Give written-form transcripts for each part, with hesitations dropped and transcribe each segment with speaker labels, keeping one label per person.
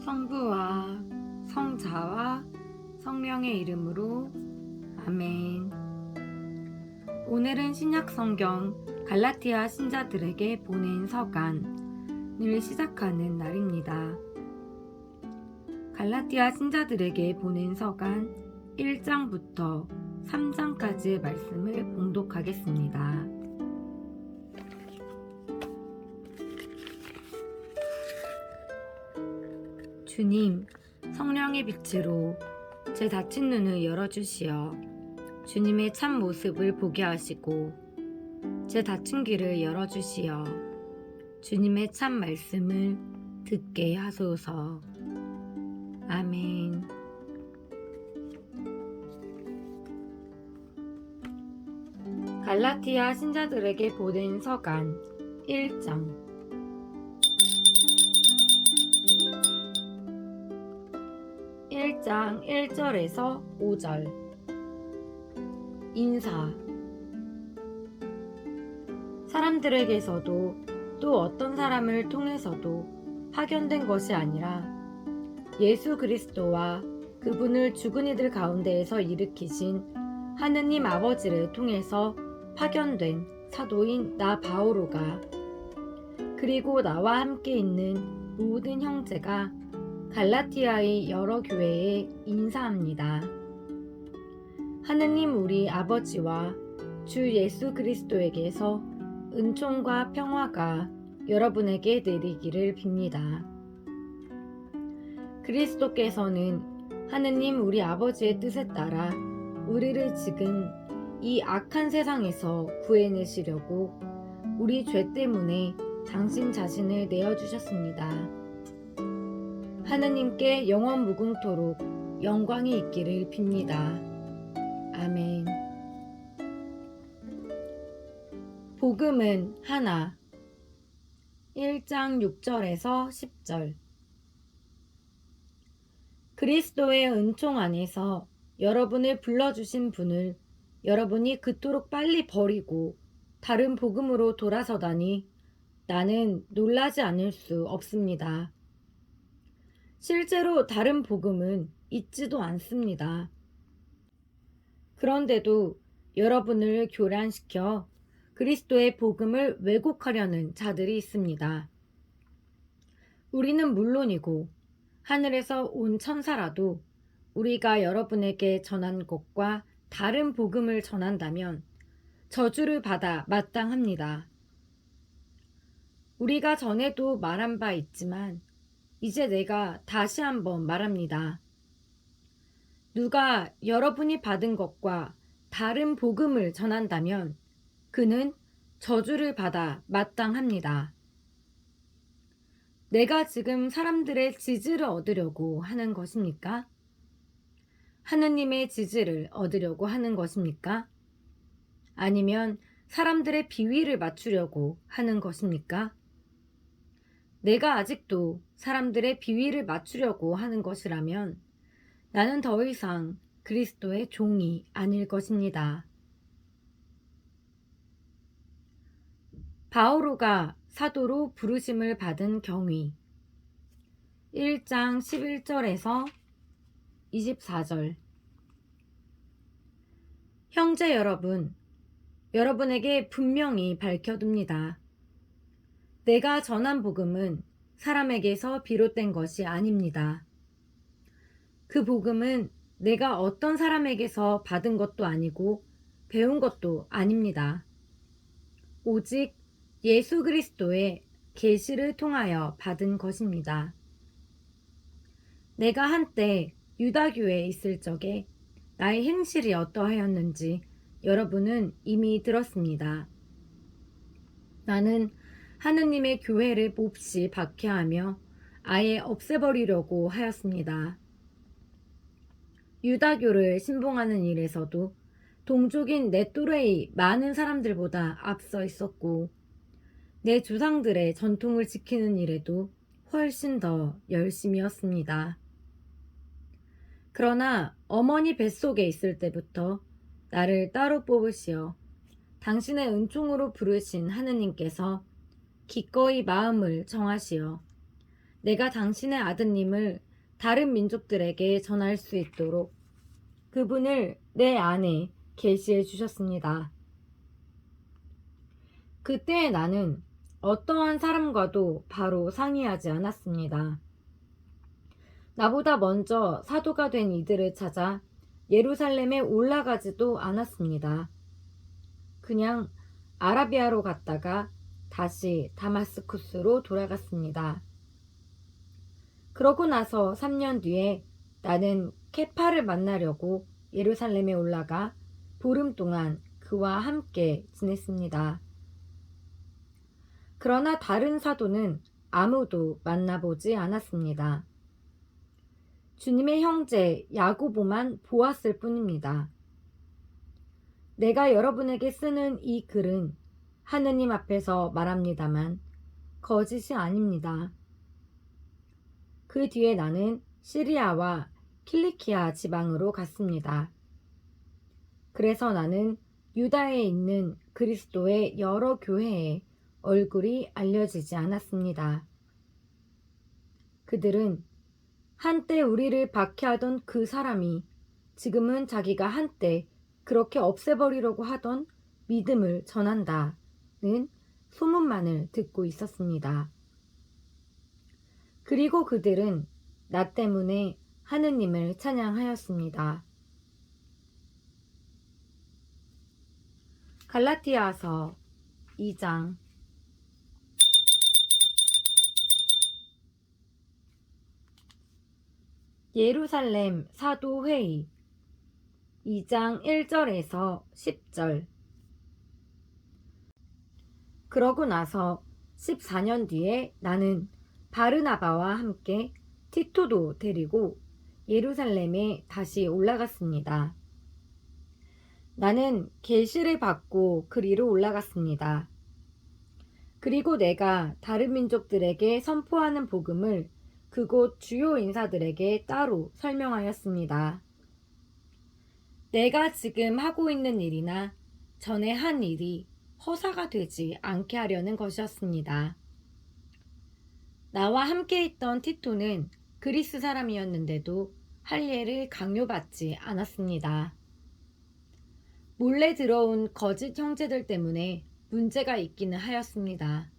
Speaker 1: 성부와 성자와 성령의 이름으로 아멘. 오늘은 신약 성경 갈라티아 신자들에게 보낸 서간을 시작하는 날입니다. 갈라티아 신자들에게 보낸 서간 1장부터 3장까지의 말씀을 봉독하겠습니다. 주님, 성령의 빛으로 제 닫힌 눈을 열어주시어 주님의 참 모습을 보게 하시고 제 닫힌 귀를 열어주시어 주님의 참 말씀을 듣게 하소서. 아멘. 갈라티아 신자들에게 보낸 서간 1장. 1장 1절에서 5절. 인사. 사람들에게서도 또 어떤 사람을 통해서도 파견된 것이 아니라 예수 그리스도와 그분을 죽은 이들 가운데에서 일으키신 하느님 아버지를 통해서 파견된 사도인 나 바오로가, 그리고 나와 함께 있는 모든 형제가 갈라티아의 여러 교회에 인사합니다. 하느님 우리 아버지와 주 예수 그리스도에게서 은총과 평화가 여러분에게 내리기를 빕니다. 그리스도께서는 하느님 우리 아버지의 뜻에 따라 우리를 지금 이 악한 세상에서 구해내시려고 우리 죄 때문에 당신 자신을 내어주셨습니다. 하느님께 영원 무궁토록 영광이 있기를 빕니다. 아멘. 복음은 하나. 1장 6절에서 10절. 그리스도의 은총 안에서 여러분을 불러주신 분을 여러분이 그토록 빨리 버리고 다른 복음으로 돌아서다니 나는 놀라지 않을 수 없습니다. 실제로 다른 복음은 있지도 않습니다. 그런데도 여러분을 교란시켜 그리스도의 복음을 왜곡하려는 자들이 있습니다. 우리는 물론이고 하늘에서 온 천사라도 우리가 여러분에게 전한 것과 다른 복음을 전한다면 저주를 받아 마땅합니다. 우리가 전에도 말한 바 있지만 이제 내가 다시 한번 말합니다. 누가 여러분이 받은 것과 다른 복음을 전한다면 그는 저주를 받아 마땅합니다. 내가 지금 사람들의 지지를 얻으려고 하는 것입니까? 하느님의 지지를 얻으려고 하는 것입니까? 아니면 사람들의 비위를 맞추려고 하는 것입니까? 내가 아직도 사람들의 비위를 맞추려고 하는 것이라면 나는 더 이상 그리스도의 종이 아닐 것입니다. 바오로가 사도로 부르심을 받은 경위. 1장 11절에서 24절. 형제 여러분, 여러분에게 분명히 밝혀둡니다. 내가 전한 복음은 사람에게서 비롯된 것이 아닙니다. 그 복음은 내가 어떤 사람에게서 받은 것도 아니고 배운 것도 아닙니다. 오직 예수 그리스도의 계시를 통하여 받은 것입니다. 내가 한때 유다교에 있을 적에 나의 행실이 어떠하였는지 여러분은 이미 들었습니다. 나는 하느님의 교회를 몹시 박해하며 아예 없애버리려고 하였습니다. 유다교를 신봉하는 일에서도 동족인 내 또래의 많은 사람들보다 앞서 있었고 내 조상들의 전통을 지키는 일에도 훨씬 더 열심이었습니다. 그러나 어머니 뱃속에 있을 때부터 나를 따로 뽑으시어 당신의 은총으로 부르신 하느님께서 기꺼이 마음을 정하시어 내가 당신의 아드님을 다른 민족들에게 전할 수 있도록 그분을 내 안에 계시해 주셨습니다. 그때 나는 어떠한 사람과도 바로 상의하지 않았습니다. 나보다 먼저 사도가 된 이들을 찾아 예루살렘에 올라가지도 않았습니다. 그냥 아라비아로 갔다가 다시 다마스쿠스로 돌아갔습니다. 그러고 나서 3년 뒤에 나는 케파를 만나려고 예루살렘에 올라가 보름 동안 그와 함께 지냈습니다. 그러나 다른 사도는 아무도 만나보지 않았습니다. 주님의 형제 야고보만 보았을 뿐입니다. 내가 여러분에게 쓰는 이 글은 하느님 앞에서 말합니다만 거짓이 아닙니다. 그 뒤에 나는 시리아와 킬리키아 지방으로 갔습니다. 그래서 나는 유다에 있는 그리스도의 여러 교회에 얼굴이 알려지지 않았습니다. 그들은 한때 우리를 박해하던 그 사람이 지금은 자기가 한때 그렇게 없애버리려고 하던 믿음을 전한다는 소문만을 듣고 있었습니다. 그리고 그들은 나 때문에 하느님을 찬양하였습니다. 갈라티아서 2장. 예루살렘 사도회의 2장 1절에서 10절. 그러고 나서 14년 뒤에 나는 바르나바와 함께 티토도 데리고 예루살렘에 다시 올라갔습니다. 나는 계시를 받고 그리로 올라갔습니다. 그리고 내가 다른 민족들에게 선포하는 복음을 그곳 주요 인사들에게 따로 설명하였습니다. 내가 지금 하고 있는 일이나 전에 한 일이 허사가 되지 않게 하려는 것이었습니다. 나와 함께 있던 티토는 그리스 사람이었는데도 할례를 강요받지 않았습니다. 몰래 들어온 거짓 형제들 때문에 문제가 있기는 하였습니다.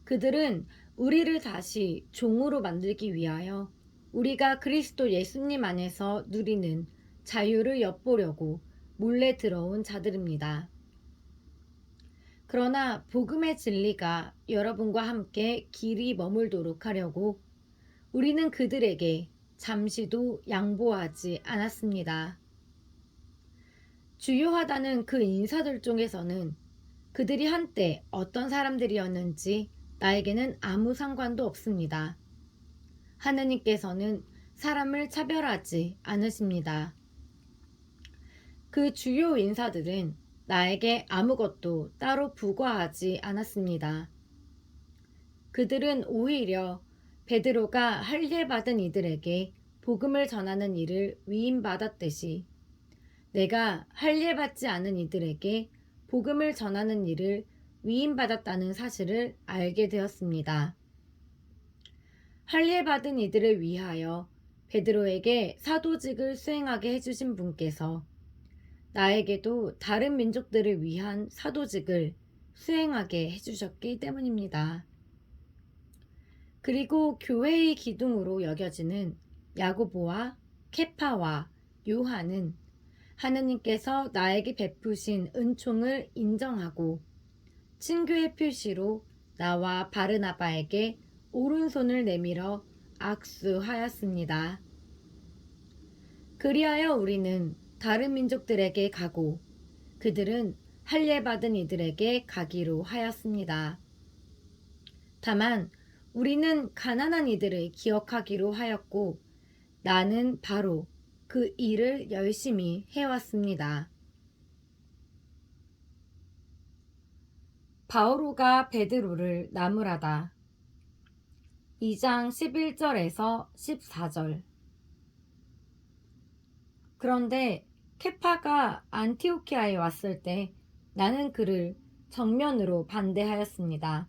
Speaker 1: 그들은 우리를 다시 종으로 만들기 위하여 우리가 그리스도 예수님 안에서 누리는 자유를 엿보려고 몰래 들어온 자들입니다. 그러나 복음의 진리가 여러분과 함께 길이 머물도록 하려고 우리는 그들에게 잠시도 양보하지 않았습니다. 주요하다는 그 인사들 중에서는 그들이 한때 어떤 사람들이었는지 나에게는 아무 상관도 없습니다. 하느님께서는 사람을 차별하지 않으십니다. 그 주요 인사들은 나에게 아무것도 따로 부과하지 않았습니다. 그들은 오히려 베드로가 할례받은 이들에게 복음을 전하는 일을 위임받았듯이 내가 할례받지 않은 이들에게 복음을 전하는 일을 위임받았다는 사실을 알게 되었습니다. 할례받은 이들을 위하여 베드로에게 사도직을 수행하게 해주신 분께서 나에게도 다른 민족들을 위한 사도직을 수행하게 해주셨기 때문입니다. 그리고 교회의 기둥으로 여겨지는 야고보와 케파와 요한은 하느님께서 나에게 베푸신 은총을 인정하고 친교의 표시로 나와 바르나바에게 오른손을 내밀어 악수하였습니다. 그리하여 우리는 다른 민족들에게 가고 그들은 할례받은 이들에게 가기로 하였습니다. 다만 우리는 가난한 이들을 기억하기로 하였고 나는 바로 그 일을 열심히 해왔습니다. 바오로가 베드로를 나무라다. 2장 11절에서 14절. 그런데 케파가 안티오키아에 왔을 때 나는 그를 정면으로 반대하였습니다.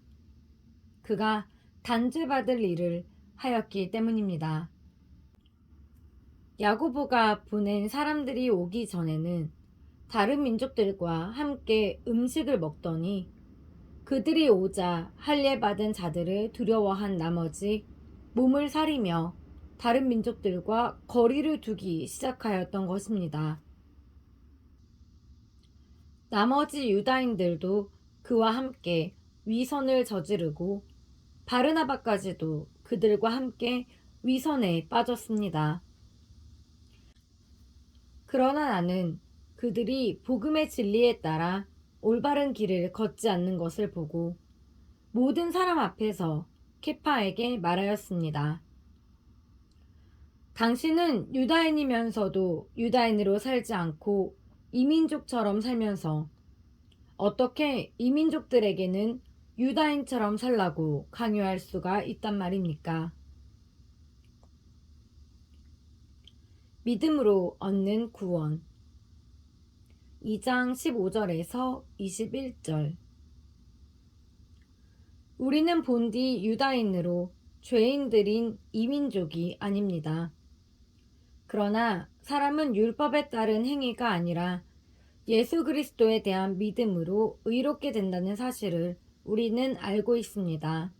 Speaker 1: 그가 단죄받을 일을 하였기 때문입니다. 야고보가 보낸 사람들이 오기 전에는 다른 민족들과 함께 음식을 먹더니 그들이 오자 할례받은 자들을 두려워한 나머지 몸을 사리며 다른 민족들과 거리를 두기 시작하였던 것입니다. 나머지 유다인들도 그와 함께 위선을 저지르고 바르나바까지도 그들과 함께 위선에 빠졌습니다. 그러나 나는 그들이 복음의 진리에 따라 올바른 길을 걷지 않는 것을 보고 모든 사람 앞에서 케파에게 말하였습니다. 당신은 유다인이면서도 유다인으로 살지 않고 이민족처럼 살면서 어떻게 이민족들에게는 유다인처럼 살라고 강요할 수가 있단 말입니까? 믿음으로 얻는 구원 2장 15절에서 21절 우리는 본디 유다인으로 죄인들인 이민족이 아닙니다. 그러나 사람은 율법에 따른 행위가 아니라 예수 그리스도에 대한 믿음으로 의롭게 된다는 사실을 우리는 알고 있습니다.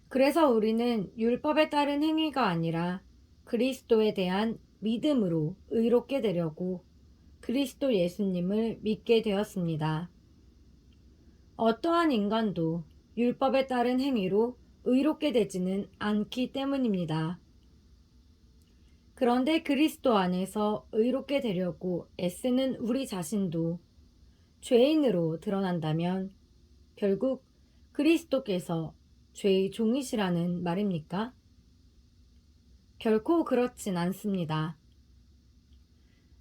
Speaker 1: 그래서 우리는 율법에 따른 행위가 아니라 그리스도에 대한 믿음으로 의롭게 되려고 그리스도 예수님을 믿게 되었습니다. 어떠한 인간도 율법에 따른 행위로 의롭게 되지는 않기 때문입니다. 그런데 그리스도 안에서 의롭게 되려고 애쓰는 우리 자신도 죄인으로 드러난다면 결국 그리스도께서 죄의 종이시라는 말입니까? 결코 그렇진 않습니다.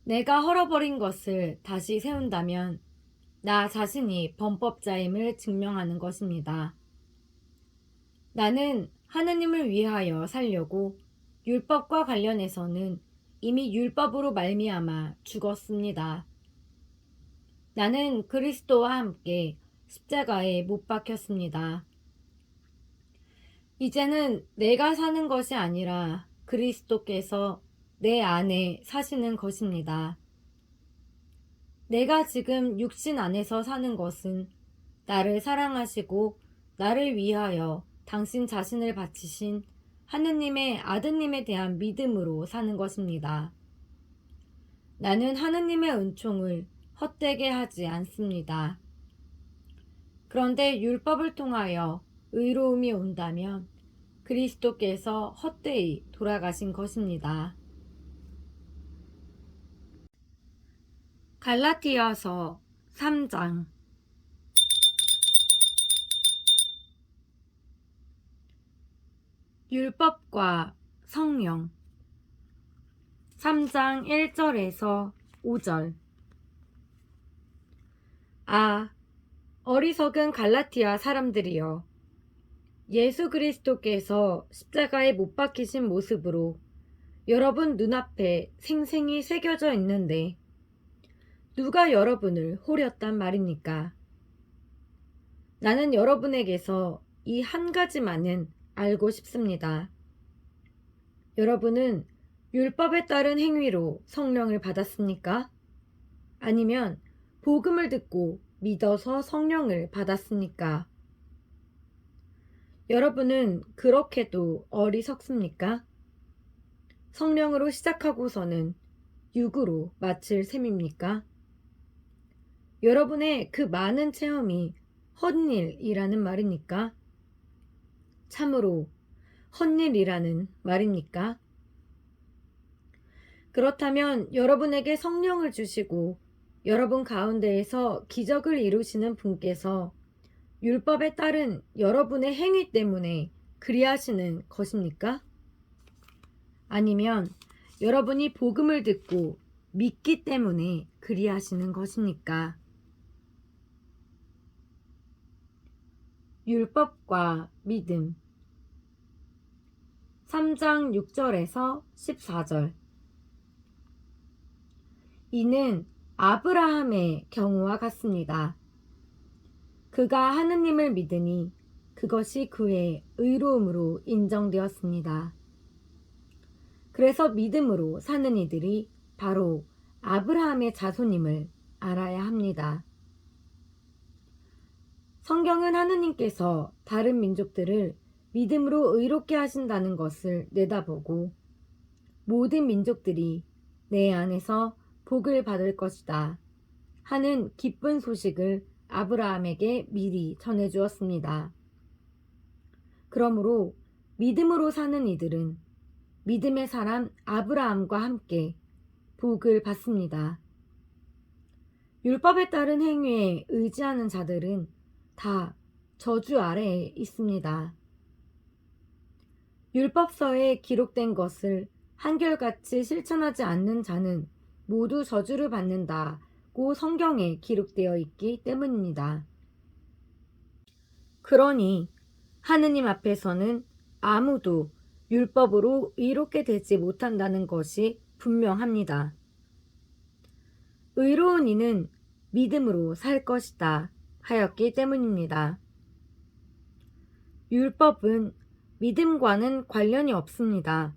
Speaker 1: 내가 헐어버린 것을 다시 세운다면 나 자신이 범법자임을 증명하는 것입니다. 나는 하느님을 위하여 살려고 율법과 관련해서는 이미 율법으로 말미암아 죽었습니다. 나는 그리스도와 함께 십자가에 못 박혔습니다. 이제는 내가 사는 것이 아니라 그리스도께서 내 안에 사시는 것입니다. 내가 지금 육신 안에서 사는 것은 나를 사랑하시고 나를 위하여 당신 자신을 바치신 하느님의 아드님에 대한 믿음으로 사는 것입니다. 나는 하느님의 은총을 헛되게 하지 않습니다. 그런데 율법을 통하여 의로움이 온다면 그리스도께서 헛되이 돌아가신 것입니다. 갈라디아서 3장 율법과 성령 3장 1절에서 5절 어리석은 갈라디아 사람들이여 예수 그리스도께서 십자가에 못 박히신 모습으로 여러분 눈앞에 생생히 새겨져 있는데 누가 여러분을 호렸단 말입니까? 나는 여러분에게서 이 한 가지만은 알고 싶습니다. 여러분은 율법에 따른 행위로 성령을 받았습니까? 아니면 복음을 듣고 믿어서 성령을 받았습니까? 여러분은 그렇게도 어리석습니까? 성령으로 시작하고서는 육으로 마칠 셈입니까? 여러분의 그 많은 체험이 헛일이라는 말입니까? 참으로 헛일이라는 말입니까? 그렇다면 여러분에게 성령을 주시고 여러분 가운데에서 기적을 이루시는 분께서 율법에 따른 여러분의 행위 때문에 그리하시는 것입니까? 아니면 여러분이 복음을 듣고 믿기 때문에 그리하시는 것입니까? 율법과 믿음 3장 6절에서 14절 이는 아브라함의 경우와 같습니다. 그가 하느님을 믿으니 그것이 그의 의로움으로 인정되었습니다. 그래서 믿음으로 사는 이들이 바로 아브라함의 자손임을 알아야 합니다. 성경은 하느님께서 다른 민족들을 믿음으로 의롭게 하신다는 것을 내다보고 모든 민족들이 내 안에서 복을 받을 것이다 하는 기쁜 소식을 아브라함에게 미리 전해주었습니다. 그러므로 믿음으로 사는 이들은 믿음의 사람 아브라함과 함께 복을 받습니다. 율법에 따른 행위에 의지하는 자들은 다 저주 아래에 있습니다. 율법서에 기록된 것을 한결같이 실천하지 않는 자는 모두 저주를 받는다고 성경에 기록되어 있기 때문입니다. 그러니 하느님 앞에서는 아무도 율법으로 의롭게 되지 못한다는 것이 분명합니다. 의로운 이는 믿음으로 살 것이다 하였기 때문입니다. 율법은 믿음과는 관련이 없습니다.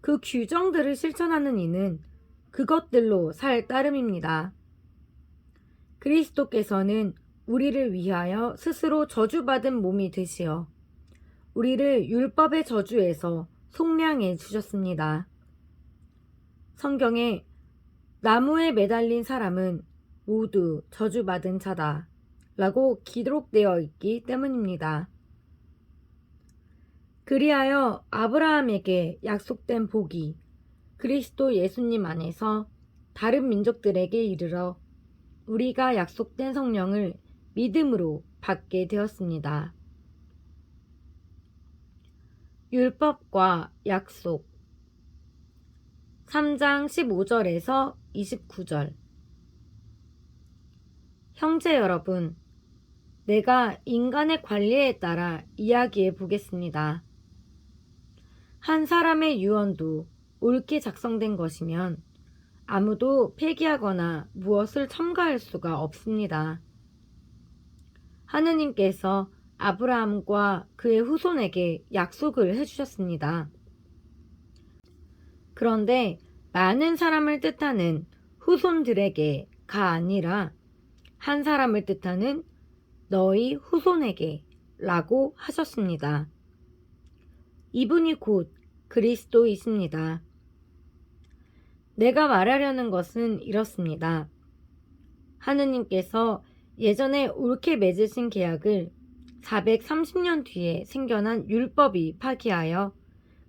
Speaker 1: 그 규정들을 실천하는 이는 그것들로 살 따름입니다. 그리스도께서는 우리를 위하여 스스로 저주받은 몸이 되시어 우리를 율법의 저주에서 속량해 주셨습니다. 성경에 나무에 매달린 사람은 모두 저주받은 자다 라고 기록되어 있기 때문입니다. 그리하여 아브라함에게 약속된 복이 그리스도 예수님 안에서 다른 민족들에게 이르러 우리가 약속된 성령을 믿음으로 받게 되었습니다. 율법과 약속 3장 15절에서 29절 형제 여러분, 내가 인간의 관리에 따라 이야기해 보겠습니다. 한 사람의 유언도 옳게 작성된 것이면 아무도 폐기하거나 무엇을 첨가할 수가 없습니다. 하느님께서 아브라함과 그의 후손에게 약속을 해주셨습니다. 그런데 많은 사람을 뜻하는 후손들에게가 아니라 한 사람을 뜻하는 너희 후손에게 라고 하셨습니다. 이분이 곧 그리스도이십니다. 내가 말하려는 것은 이렇습니다. 하느님께서 예전에 옳게 맺으신 계약을 430년 뒤에 생겨난 율법이 파기하여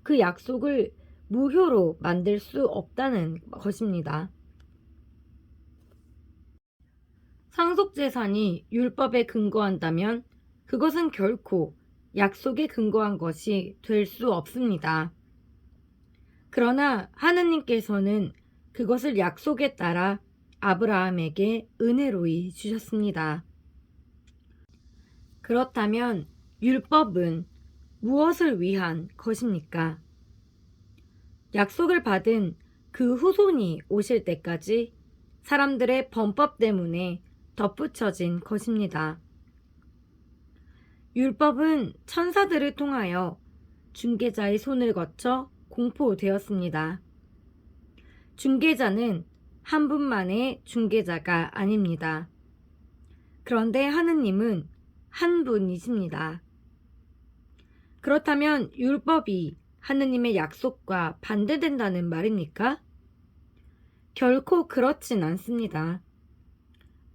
Speaker 1: 그 약속을 무효로 만들 수 없다는 것입니다. 상속재산이 율법에 근거한다면 그것은 결코 약속에 근거한 것이 될 수 없습니다. 그러나 하느님께서는 그것을 약속에 따라 아브라함에게 은혜로이 주셨습니다. 그렇다면 율법은 무엇을 위한 것입니까? 약속을 받은 그 후손이 오실 때까지 사람들의 범법 때문에 덧붙여진 것입니다. 율법은 천사들을 통하여 중개자의 손을 거쳐 공포되었습니다. 중개자는 한 분만의 중개자가 아닙니다. 그런데 하느님은 한 분이십니다. 그렇다면 율법이 하느님의 약속과 반대된다는 말입니까? 결코 그렇진 않습니다.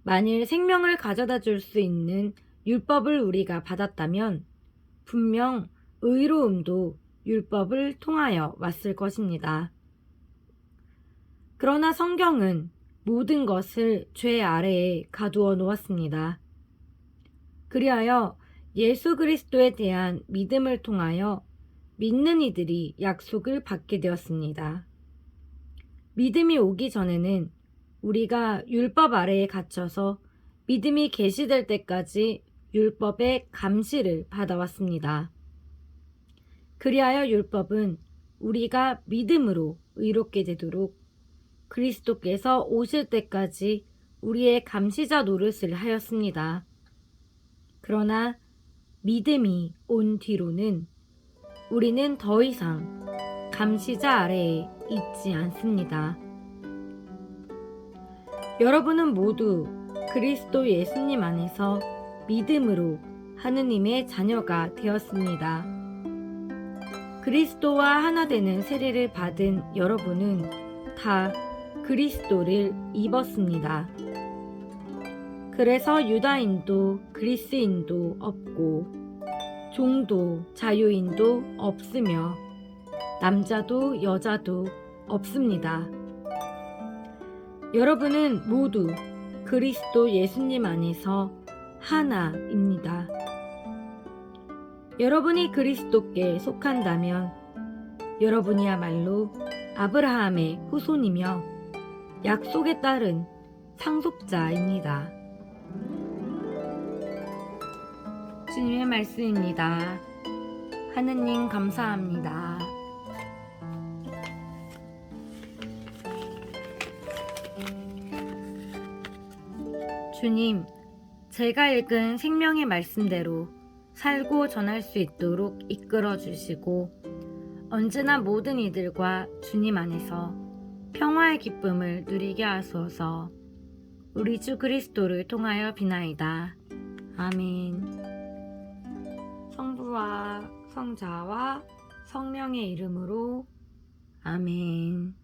Speaker 1: 만일 생명을 가져다 줄 수 있는 율법을 우리가 받았다면 분명 의로움도 율법을 통하여 왔을 것입니다. 그러나 성경은 모든 것을 죄 아래에 가두어 놓았습니다. 그리하여 예수 그리스도에 대한 믿음을 통하여 믿는 이들이 약속을 받게 되었습니다. 믿음이 오기 전에는 우리가 율법 아래에 갇혀서 믿음이 계시될 때까지 율법의 감시를 받아왔습니다. 그리하여 율법은 우리가 믿음으로 의롭게 되도록 그리스도께서 오실 때까지 우리의 감시자 노릇을 하였습니다. 그러나 믿음이 온 뒤로는 우리는 더 이상 감시자 아래에 있지 않습니다. 여러분은 모두 그리스도 예수님 안에서 믿음으로 하느님의 자녀가 되었습니다. 그리스도와 하나 되는 세례를 받은 여러분은 다 그리스도를 입었습니다. 그래서 유다인도 그리스인도 없고 종도 자유인도 없으며 남자도 여자도 없습니다. 여러분은 모두 그리스도 예수님 안에서 하나입니다. 여러분이 그리스도께 속한다면 여러분이야말로 아브라함의 후손이며 약속에 따른 상속자입니다. 주님의 말씀입니다. 하느님 감사합니다. 주님, 제가 읽은 생명의 말씀대로 살고 전할 수 있도록 이끌어 주시고 언제나 모든 이들과 주님 안에서 평화의 기쁨을 누리게 하소서. 우리 주 그리스도를 통하여 비나이다. 아멘. 성부와 성자와 성령의 이름으로 아멘.